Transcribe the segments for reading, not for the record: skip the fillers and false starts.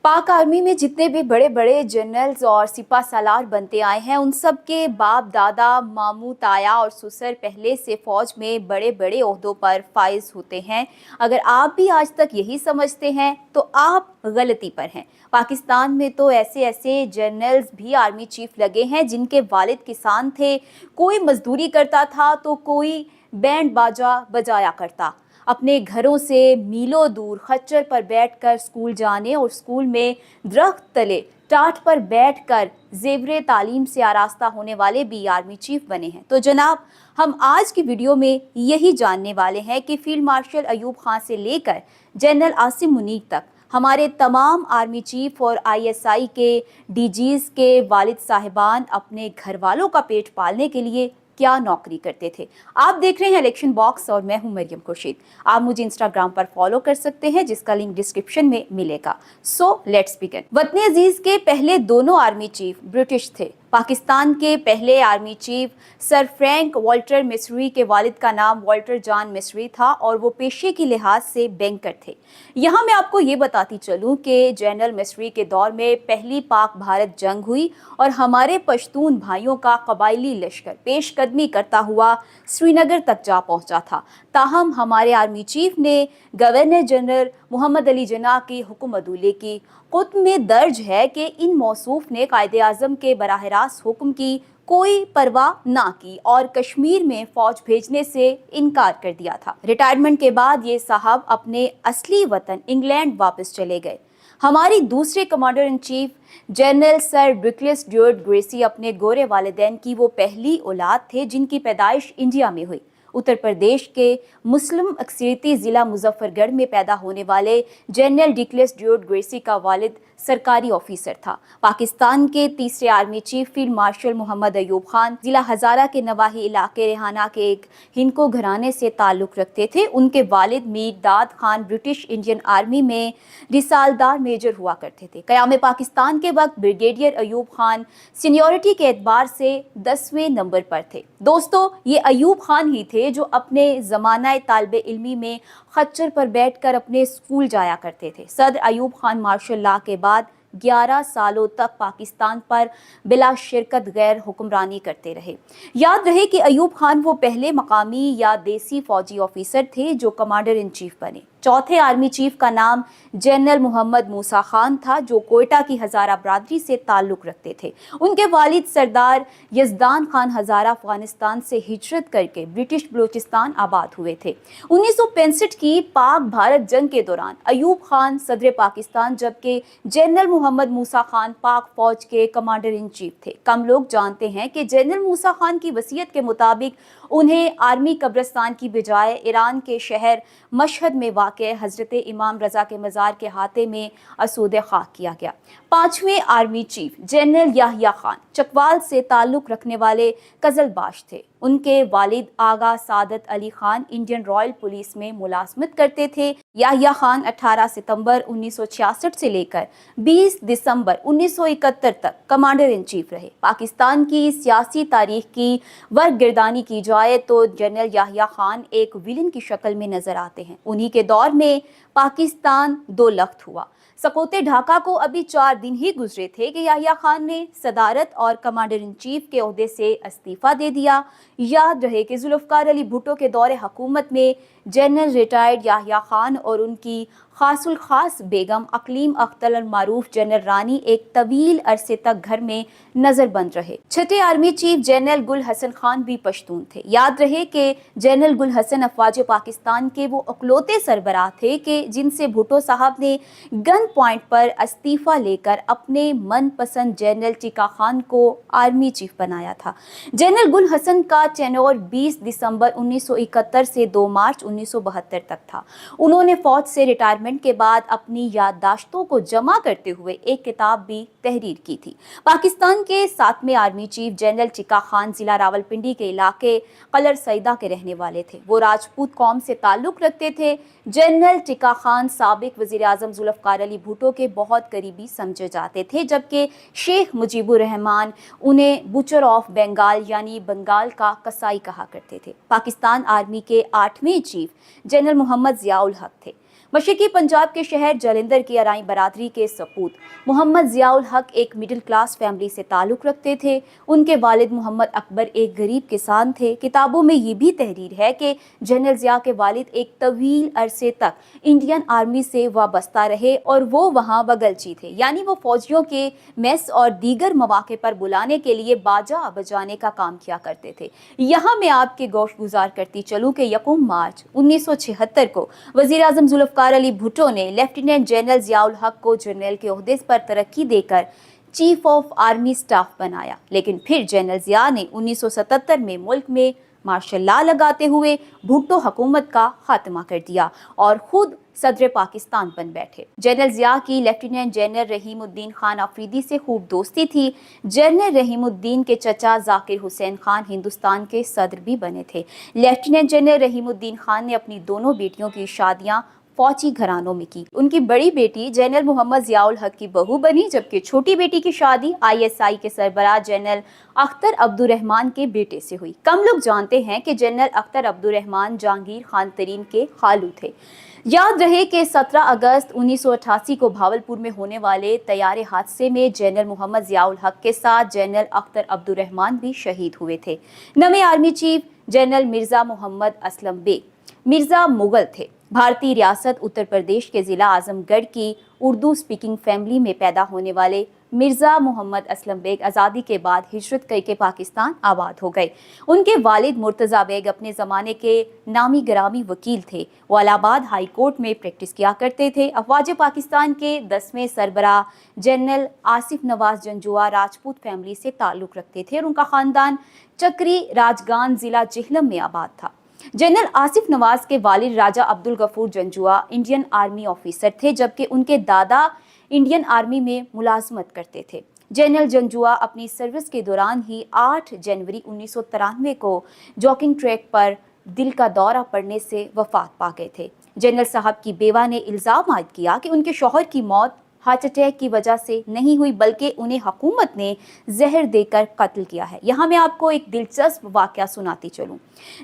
पाक आर्मी में जितने भी बड़े बड़े जनरल्स और सिपा सालार बनते आए हैं, उन सब के बाप दादा, मामू, ताया और ससुर पहले से फौज में बड़े बड़े ओहदों पर फाइज होते हैं। अगर आप भी आज तक यही समझते हैं तो आप गलती पर हैं। पाकिस्तान में तो ऐसे ऐसे जनरल्स भी आर्मी चीफ लगे हैं जिनके वालिद किसान थे। कोई मजदूरी करता था तो कोई बैंड बाजा बजाया करता। अपने घरों से मीलों दूर खच्चर पर बैठकर स्कूल जाने और स्कूल में दरख्त तले टाट पर बैठकर ज़ेवरे तालीम से आरास्ता होने वाले भी आर्मी चीफ बने हैं। तो जनाब, हम आज की वीडियो में यही जानने वाले हैं कि फील्ड मार्शल अयूब खान से लेकर जनरल आसिम मुनीर तक हमारे तमाम आर्मी चीफ और ISI के DGs के वालिद साहिबान अपने घर वालों का पेट पालने के लिए क्या नौकरी करते थे। आप देख रहे हैं इलेक्शन बॉक्स और मैं हूं मरियम खुर्शीद। आप मुझे इंस्टाग्राम पर फॉलो कर सकते हैं जिसका लिंक डिस्क्रिप्शन में मिलेगा। So let's begin. वतन अजीज के पहले दोनों आर्मी चीफ ब्रिटिश थे। पाकिस्तान के पहले army chief sir Frank Walter मिस्री के वालिद का नाम वाल्टर जॉन मिस्री था और वो पेशे की लिहाज से बैंकर थे। यहाँ मैं आपको ये बताती चलूँ कि जनरल मिस्री के दौर में पहली पाक भारत जंग हुई और हमारे पश्तून भाइयों का कबायली लश्कर पेशकदमी करता हुआ श्रीनगर तक जा पहुँचा था। ताहम हमारे आर्मी चीफ ने गवर्नर जनरल मोहम्मद अली जिन्ना की हुक्म अदूले की। कुतुब में दर्ज है कि इन मौसूफ ने कायदे आज़म के बराह रास्त हुक्म की कोई परवाह ना की और कश्मीर में फौज भेजने से इनकार कर दिया था। रिटायरमेंट के बाद ये साहब अपने असली वतन इंग्लैंड वापस चले गए। हमारी दूसरे commander in chief general sir Douglas Duart Gracey अपने गोरे वालिदैन की वो पहली औलाद थे जिनकी पैदाइश इंडिया में हुई। उत्तर प्रदेश के मुस्लिम अक्सरियती ज़िला मुजफ्फरगढ़ में पैदा होने वाले जनरल डुग्लस ड्यूअर्ट ग्रेसी का वालिद सरकारी ऑफिसर था। पाकिस्तान के तीसरे army chief field marshal Mohammad Ayub Khan ज़िला हज़ारा के नवाही इलाके रेहाना के एक हिंदको घराने से ताल्लुक़ रखते थे। उनके वालिद मीर दाद खान ब्रिटिश इंडियन आर्मी में रिसालदार मेजर हुआ करते थे। क़याम पाकिस्तान के वक्त ब्रिगेडियर अयूब खान सीनियरिटी के एतबार से 10वें नंबर पर थे। दोस्तों, ये अयूब खान ही थे जो अपने ज़माना तालिब इल्मी में खच्चर पर बैठकर अपने स्कूल जाया करते थे। सदर अयूब खान मार्शल लॉ के बाद 11 सालों तक पाकिस्तान पर बिला शिरकत गैर हुक्मरानी करते रहे। याद रहे कि अयूब खान वो पहले मकामी या देसी फौजी ऑफिसर थे जो कमांडर इन चीफ बने। चौथे आर्मी चीफ का नाम जनरल मोहम्मद मूसा खान था जो कोयटा की हज़ारा बरादरी से ताल्लुक़ रखते थे। उनके वालिद सरदार यज़दान खान हज़ारा अफगानिस्तान से हिजरत करके ब्रिटिश बलूचिस्तान आबाद हुए थे। 1965 की पाक भारत जंग के दौरान अयूब खान सदर पाकिस्तान जबकि जनरल मोहम्मद मूसा खान पाक फौज के कमांडर इन चीफ थे। कम लोग जानते हैं कि जनरल मूसा खान की वसीयत के मुताबिक उन्हें आर्मी कब्रिस्तान की बजाय ईरान के शहर मशहद में वाक़े हज़रत इमाम रज़ा के मज़ार के हाथे में असूद खाक किया गया। पाँचवें army chief general Yahya Khan Chakwal से ताल्लुक़ रखने वाले कज़लबाश थे। उनके वालिद Agha Saadat Ali Khan Indian royal police में मुलाजमत करते थे। याहिया खान 18 सितंबर 1966 से लेकर 20 दिसंबर 1971 तक कमांडर इन चीफ रहे। पाकिस्तान की सियासी तारीख की वर्गगिरदानी की जाए तो जनरल याहिया खान एक विलन की शक्ल में नजर आते हैं। उन्हीं के दौर में पाकिस्तान दो लख्त हुआ। सकौते ढाका को अभी 4 दिन ही गुजरे थे कि याहिया खान ने सदारत और कमांडर इन चीफ के ओहदे से इस्तीफा दे दिया। याद रहे कि जुल्फ़िकार अली भुट्टो के दौरे हुकूमत में जनरल रिटायर्ड याहिया खान और उनकी खासुल खास बेगम अकलीम अख्तर मारूफ जनरल रानी एक तवील अरसे तक घर में नजर बंद रहे। छठे आर्मी चीफ जनरल गुल हसन खान भी पश्तून थे। याद रहे कि जनरल गुल हसन अफवाज पाकिस्तान के वो अकलौते सरबराह थे कि जिनसे भुट्टो साहब ने गन पॉइंट पर इस्तीफा लेकर अपने मनपसंद जनरल टिका खान को आर्मी चीफ बनाया था। जनरल गुल हसन का टेन्योर 20 दिसंबर 1971 से 2 मार्च 1972 तक था। उन्होंने फौज से रिटायरमेंट के बाद अपनी याददाश्तों को जमा करते हुए एक किताब भी तहरीर की थी। पाकिस्तान के 7वें आर्मी चीफ जनरल टिका खान जिला रावलपिंडी के इलाके कलर सईदा के रहने वाले थे। वो राजपूत कौम से ताल्लुक़ रखते थे। जनरल टिका खान साबिक वज़ीर आज़म जुल्फ़िकार अली भुट्टो के बहुत करीबी समझे जाते थे, जबकि शेख मुजीबुर रहमान उन्हें बुचर ऑफ बंगाल यानी बंगाल का कसाई कहा करते थे। पाकिस्तान आर्मी के 8वें चीफ जनरल मोहम्मद ज़ियाउल हक थे। मशरकी पंजाब के शहर जलंधर की अराई बरादरी के सपूत मोहम्मद ज़ियाउल हक एक मिडिल क्लास फैमिली से ताल्लुक़ रखते थे। उनके वालिद मोहम्मद अकबर एक गरीब किसान थे। किताबों में ये भी तहरीर है कि जनरल ज़िया के वालिद एक तवील अरसे तक इंडियन आर्मी से वाबस्ता रहे और वो वहाँ बगलची थे, यानी वो फौजियों के मेस और दीगर मौके पर बुलाने के लिए बाजा बजाने का काम किया करते थे। यहाँ मैं आपके गोश गुजार करती चलूँ कि 1 मार्च 1976 को वज़ीर आज़म ज़ुल्फ़िकार अली भुट्टो ने लेफ्टिनेंट जनरल ज़ियाउल हक को जनरल के ओहदे पर तरक्की देकर चीफ ऑफ आर्मी स्टाफ बनाया, लेकिन फिर जनरल ज़िया ने 1977 में मुल्क में मार्शल लॉ लगाते हुए भुट्टो हुकूमत का खात्मा कर दिया और खुद सदर पाकिस्तान बन बैठे। जनरल ज़िया की लेफ्टिनेंट जनरल रहीमुद्दीन खान अफरीदी से खूब दोस्ती थी। जनरल रहीमुद्दीन के चचा जाकिर हुसैन खान हिंदुस्तान के सदर भी बने थे। लेफ्टिनेंट जनरल रहीमुद्दीन खान ने अपनी दोनों बेटियों की शादियां फौजी घरानों में की। उनकी बड़ी बेटी जनरल मोहम्मद ज़ियाउल हक की बहू बनी, जबकि छोटी बेटी की शादी ISI के सरबराह जनरल अख्तर अब्दुर्रहमान के बेटे से हुई। कम लोग जानते हैं कि जनरल अख्तर अब्दुर्रहमान जहांगीर खान तरीन के खालू थे। याद रहे कि 17 अगस्त 1988 को भावलपुर में होने वाले तैयारे हादसे में जनरल मोहम्मद ज़ियाउल हक के साथ जनरल अख्तर अब्दुर्रहमान भी शहीद हुए थे। नवे army chief general Mirza Mohammad Aslam Beg Mirza Mughal थे। भारतीय रियासत उत्तर प्रदेश के ज़िला आज़मगढ़ की उर्दू स्पीकिंग फैमिली में पैदा होने वाले मिर्ज़ा मोहम्मद असलम बेग आज़ादी के बाद हिजरत करके पाकिस्तान आबाद हो गए। उनके वालिद मुर्तज़ा बेग अपने ज़माने के नामी ग्रामी वकील थे। वो इलाहाबाद हाई कोर्ट में प्रैक्टिस किया करते थे। अफवाज पाकिस्तान के 10वें सरबराह जनरल आसिफ नवाज जंजुआ राजपूत फैमिली से ताल्लुक़ रखते थे और उनका ख़ानदान चक्री राजगान ज़िला जिहलम में आबाद था। जनरल आसिफ नवाज के वालिद Raja Abdul Ghafoor Janjua Indian army officer थे, जबकि उनके दादा इंडियन आर्मी में मुलाजमत करते थे। जनरल जंजुआ अपनी सर्विस के दौरान ही 8 जनवरी 1993 को जॉगिंग ट्रैक पर दिल का दौरा पड़ने से वफात पा गए थे। जनरल साहब की बेवा ने इल्ज़ाम आयद किया कि उनके शौहर की मौत हार्ट अटैक की वजह से नहीं हुई, बल्कि उन्हें हुकूमत ने जहर देकर कत्ल किया है। यहाँ मैं आपको एक दिलचस्प वाक़या सुनाती चलूँ।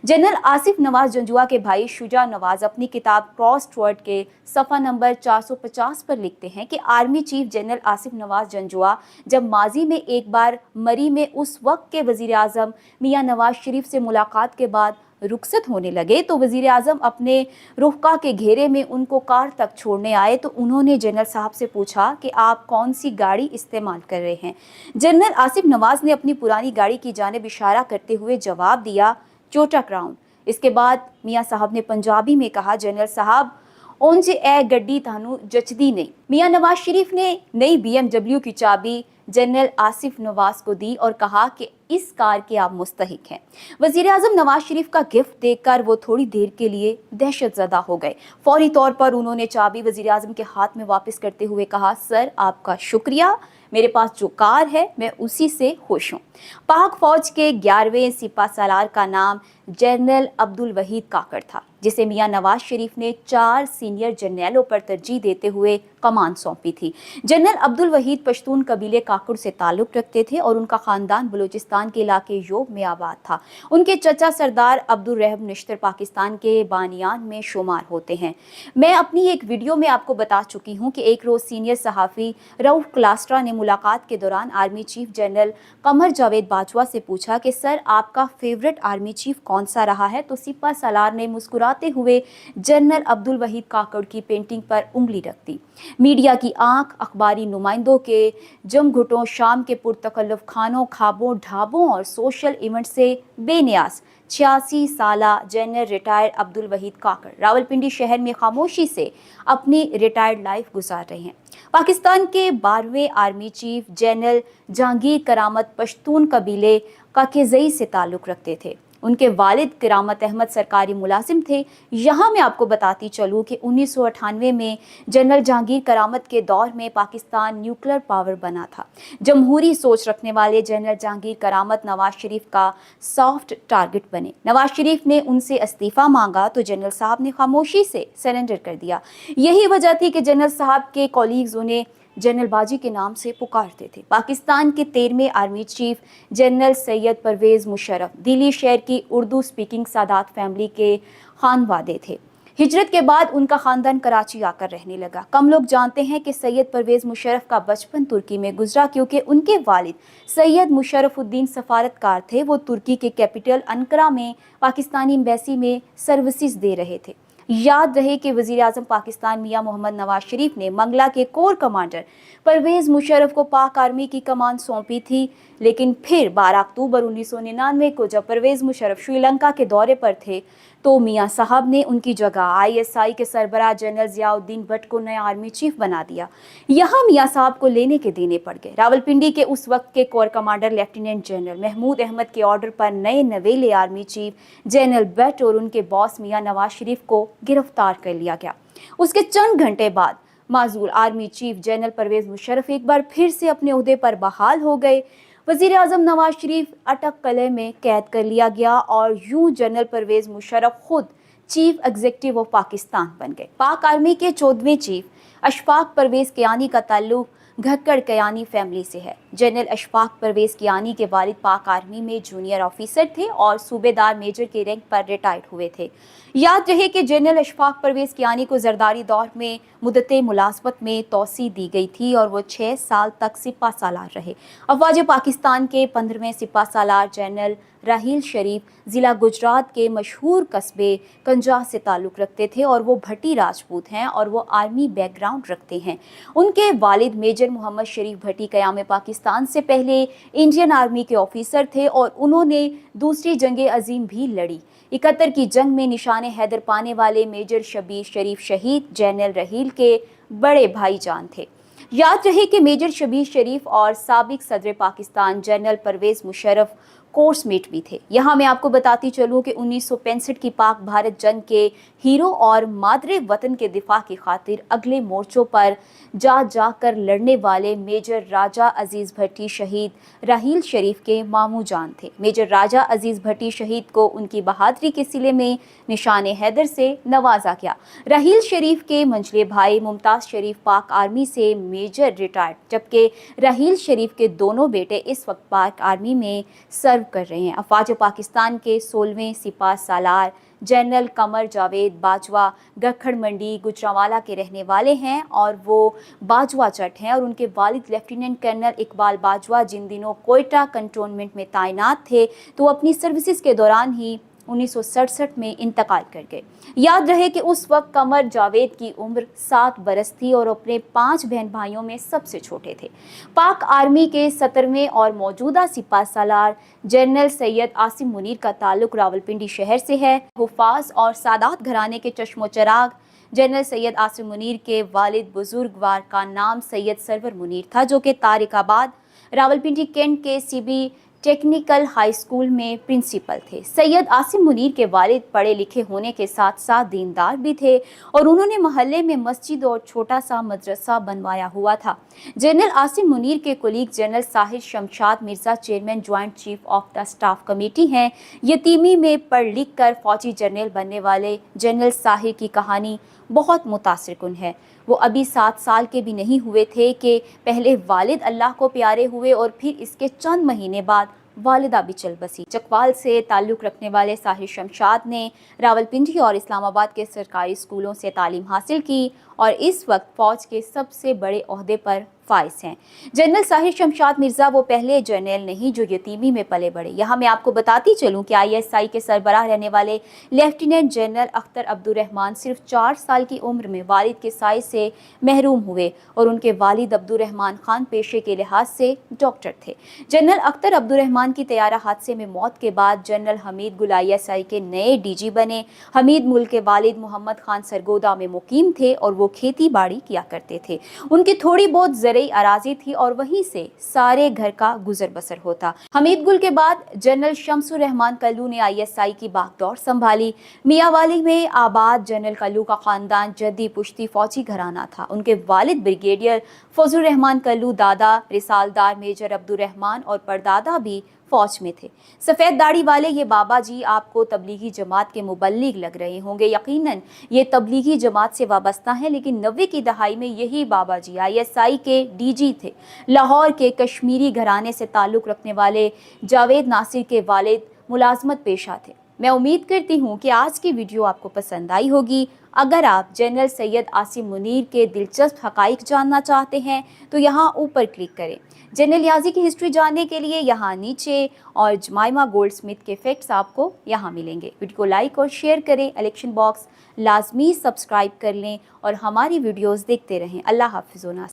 जनरल आसिफ नवाज जंजुआ के भाई शुजा नवाज अपनी किताब क्रॉसवर्ड के सफ़ा नंबर 450 पर लिखते हैं कि army chief general Asif Nawaz Janjua जब माजी में एक बार मरी में उस वक्त के वज़ीर आज़म मियाँ नवाज शरीफ से मुलाकात के बाद रुखसत होने लगे तो वज़ीर आज़म अपने रुहका के घेरे में उनको कार तक छोड़ने आए तो उन्होंने जनरल साहब से पूछा कि आप कौन सी गाड़ी इस्तेमाल कर रहे हैं। जनरल आसिफ नवाज ने अपनी पुरानी गाड़ी की जानिब इशारा करते हुए जवाब दिया, टोयोटा क्राउन। इसके बाद मियाँ साहब ने पंजाबी में कहा, जनरल साहब उंज ए गड्डी थानू जचदी नहीं। मियाँ नवाज शरीफ ने नई BMW की चाबी जनरल आसिफ नवाज को दी और कहा कि इस कार के आप मुस्तहिक हैं। वज़ीर आज़म नवाज शरीफ का गिफ्ट देखकर वो थोड़ी देर के लिए दहशत ज़दा हो गए। फौरी तौर पर उन्होंने चाबी वज़ीर आज़म के हाथ में वापस करते हुए कहा, सर आपका शुक्रिया, मेरे पास जो कार है मैं उसी से खुश हूँ। पाक फौज के 11वें सिपा सालार का नाम जनरल अब्दुल वहीद काकड़ था, जिसे मियाँ नवाज शरीफ ने 4 सीनियर जर्नैलों पर तरजीह देते हुए कमान सौंपी थी। जनरल अब्दुल वहीद पश्तून कबीले काकड़ से ताल्लुक़ रखते थे और उनका ख़ानदान बलूचिस्तान के इलाके योब में आबाद था। उनके चचा सरदार अब्दुल रहम निश्तर पाकिस्तान के बानियान में शुमार होते हैं। मैं अपनी एक वीडियो में आपको बता चुकी हूँ कि एक रोज़ सीनियर सहाफ़ी रऊफ क्लास्ट्रा ने मुलाकात के दौरान army chief general Qamar Javed Bajwa से पूछा कि सर आपका फेवरेट आर्मी चीफ कौन सा रहा है, तो सिपा सालार ने मुस्कुराते हुए जनरल अब्दुल वहीद काकड़ की पेंटिंग पर उंगली रख दी। मीडिया की आंख, अखबारी नुमाइंदों के जमघुटों, शाम के पुरतकल्लुफ खानों, खाबों, ढाबों और सोशल इवेंट से बेनियाज 86 साला जनरल रिटायर्ड अब्दुल वहीद काकड़ रावलपिंडी शहर में खामोशी से अपनी रिटायर्ड लाइफ गुजार रहे हैं। पाकिस्तान के 12वें army chief general Jahangir Karamat Pashtun कबीले काकेज़ई से ताल्लुक़ रखते थे। उनके वालिद करामत अहमद सरकारी मुलाजिम थे। यहाँ मैं आपको बताती चलूँ कि 1998 में जनरल जहांगीर करामत के दौर में पाकिस्तान न्यूक्लियर पावर बना था। जमहूरी सोच रखने वाले जनरल जहांगीर करामत नवाज शरीफ का सॉफ्ट टारगेट बने। नवाज शरीफ ने उनसे इस्तीफ़ा मांगा तो जनरल साहब ने खामोशी से सरेंडर कर दिया। यही वजह थी कि जनरल साहब के कॉलीग्स उन्हें जनरल बाजी के नाम से पुकारते थे। पाकिस्तान के 13वें army chief general Syed Pervez Musharraf Delhi शहर की उर्दू स्पीकिंग सादात फैमिली के खानवादे थे। ہجرت کے بعد ان کا خاندان کراچی آ کر رہنے لگا۔ کم لوگ جانتے ہیں کہ سید پرویز مشرف کا بچپن ترکی میں گزرا، کیونکہ ان کے والد سید مشرف الدین سفارتکار تھے۔ وہ ترکی کے کیپٹل انقرہ میں پاکستانی ایمبیسی میں سروسز دے رہے تھے۔ یاد رہے کہ وزیر اعظم پاکستان میاں محمد نواز شریف نے منگلا کے کور کمانڈر پرویز مشرف کو پاک آرمی کی کمان سونپی تھی، لیکن پھر 12 اکتوبر 1999 کو جب پرویز مشرف سری لنکا کے دورے پر تھے تو میاں صاحب نے ان کی جگہ ISI کے سربراہ جنرل ضیاء الدین بٹ کو نیا آرمی چیف بنا دیا۔ یہاں میاں صاحب کو لینے کے دینے پڑ گئے۔ راولپنڈی کے اس وقت کے corps commander lieutenant general Mahmood Ahmad کے آرڈر پر نئے نویلے آرمی چیف جنرل بٹ اور ان کے باس میاں نواز شریف کو گرفتار کر لیا گیا۔ اس کے چند گھنٹے بعد معزول army chief general Pervez Musharraf ایک بار پھر سے اپنے عہدے پر بحال ہو گئے۔ وزیر اعظم نواز شریف اٹک قلعے میں قید کر لیا گیا اور یوں جنرل پرویز مشرف خود چیف ایگزیکٹو آف پاکستان بن گئے۔ پاک آرمی کے 14ویں چیف اشفاق پرویز کیانی کا تعلق گھکڑ کیانی فیملی سے ہے۔ جنرل اشفاق پرویز کیانی کے والد پاک آرمی میں جونیئر آفیسر تھے اور صوبے دار میجر کے رینک پر ریٹائرڈ ہوئے تھے۔ یاد رہے کہ جنرل اشفاق پرویز کیانی کو زرداری دور میں مدت ملازمت میں توسیع دی گئی تھی اور وہ 6 سال تک سپہ سالار رہے۔ افواج پاکستان کے 15ویں سپہ سالار جنرل راحیل شریف ضلع گجرات کے مشہور قصبے کنجا سے تعلق رکھتے تھے اور وہ بھٹی راجپوت ہیں اور وہ آرمی بیک گراؤنڈ رکھتے ہیں۔ ان کے والد میجر محمد شریف بھٹی قیام پاکستان سے پہلے انڈین آرمی کے آفیسر تھے اور انہوں نے دوسری جنگ عظیم بھی لڑی۔ 71 کی جنگ میں نشان حیدر پانے والے میجر شبیر شریف شہید جنرل راحیل کے بڑے بھائی جان تھے۔ یاد رہے کہ میجر شبیر شریف اور سابق صدر Pakistan general Pervez Musharraf course mate بھی تھے۔ یہاں میں آپ کو بتاتی چلوں کہ 1965 کی پاک بھارت جنگ کے ہیرو اور مادر وطن کے دفاع کی خاطر اگلے مورچوں پر جا کر لڑنے والے میجر راجہ عزیز بھٹی شہید راحیل شریف کے ماموں جان تھے۔ میجر راجہ عزیز بھٹی شہید کو ان کی بہادری کے صلے میں نشان حیدر سے نوازا گیا۔ راحیل شریف کے منجلے بھائی ممتاز شریف پاک آرمی سے میجر ریٹائرڈ، جبکہ راحیل شریف کے دونوں بیٹے اس وقت پاک آرمی میں سرو کر رہے ہیں۔ افواج پاکستان کے 16ویں سپہ سالار جنرل قمر جاوید باجوہ گکھڑ منڈی گجرانوالہ کے رہنے والے ہیں اور وہ باجوہ جٹ ہیں، اور ان کے والد لیفٹیننٹ کرنل اقبال باجوہ جن دنوں کوئٹہ کنٹونمنٹ میں تعینات تھے تو وہ اپنی سروسز کے دوران ہی 1967 میں انتقال کر گئے۔ یاد رہے کہ اس وقت قمر جاوید کی عمر 7 برس تھی اور اپنے 5 بہن بھائیوں میں سب سے چھوٹے تھے۔ پاک آرمی کے 17ویں اور موجودہ سپہ سالار جنرل سید عاصم منیر کا تعلق راولپنڈی شہر سے ہے۔ حفاظ اور سادات گھرانے کے چشم و چراغ جنرل سید عاصم منیر کے والد بزرگوار کا نام سید سرور منیر تھا، جو کہ طارق آباد راولپنڈی کینٹ کے CB ٹیکنیکل ہائی اسکول میں پرنسپل تھے۔ سید عاصم منیر کے والد پڑھے لکھے ہونے کے ساتھ ساتھ دیندار بھی تھے اور انہوں نے محلے میں مسجد اور چھوٹا سا مدرسہ بنوایا ہوا تھا۔ جنرل عاصم منیر کے colleague general Sahir Shamshad Mirza chairman joint chief of the staff committee ہیں۔ یتیمی میں پڑھ لکھ کر فوجی جنرل بننے والے جنرل ساحر کی کہانی بہت متاثر کن ہے۔ وہ ابھی 7 سال کے بھی نہیں ہوئے تھے کہ پہلے والد اللہ کو پیارے ہوئے اور پھر اس کے چند مہینے بعد والدہ بھی چل بسی۔ چکوال سے تعلق رکھنے والے ساحر شمشاد نے راولپنڈی اور اسلام آباد کے سرکاری اسکولوں سے تعلیم حاصل کی اور اس وقت فوج کے سب سے بڑے عہدے پر فائز ہیں۔ جنرل ساحر شمشاد مرزا وہ پہلے جرنیل نہیں جو یتیمی میں پلے بڑھے۔ یہاں میں آپ کو بتاتی چلوں کہ ISI کے سربراہ رہنے والے لیفٹیننٹ جنرل اختر عبدالرحمان صرف 4 سال کی عمر میں والد کے سائے سے محروم ہوئے اور ان کے والد عبدالرحمان خان پیشے کے لحاظ سے ڈاکٹر تھے۔ جنرل اختر عبدالرحمان کی طیارہ حادثے میں موت کے بعد جنرل حمید گل ISI کے نئے DG بنے۔ حمید ملک کے والد محمد خان سرگودا میں مقیم تھے اور وہ کھیتی باڑی کیا کرتے تھے۔ ان کی تھوڑی بہت زرعی اراضی تھی اور وہیں سے سارے گھر کا گزر بسر ہوتا۔ حمید گل کے بعد جنرل شمس الرحمان کلو نے ISI کی باغڈور سنبھالی۔ میاں والی میں آباد جنرل کلو کا خاندان جدی پشتی فوجی گھرانہ تھا۔ ان کے والد بریگیڈیئر فضل الرحمان کلو، دادا رسالدار میجر عبدالرحمان اور پردادا بھی فوج میں تھے۔ سفید داڑھی والے یہ بابا جی آپ کو تبلیغی جماعت کے مبلغ لگ رہے ہوں گے۔ یقیناً یہ تبلیغی جماعت سے وابستہ ہیں، لیکن 90 کی دہائی میں یہی بابا جی ISI کے DG تھے۔ لاہور کے کشمیری گھرانے سے تعلق رکھنے والے جاوید ناصر کے والد ملازمت پیشہ تھے۔ میں امید کرتی ہوں کہ آج کی ویڈیو آپ کو پسند آئی ہوگی۔ اگر آپ جنرل سید عاصم منیر کے دلچسپ حقائق جاننا چاہتے ہیں تو یہاں اوپر کلک کریں۔ جنرل نیازی کی ہسٹری جاننے کے لیے یہاں نیچے، اور جمائمہ گولڈ سمتھ کے فیکٹس آپ کو یہاں ملیں گے۔ ویڈیو کو لائک اور شیئر کریں، الیکشن باکس لازمی سبسکرائب کر لیں اور ہماری ویڈیوز دیکھتے رہیں۔ اللہ حافظ و ناصر۔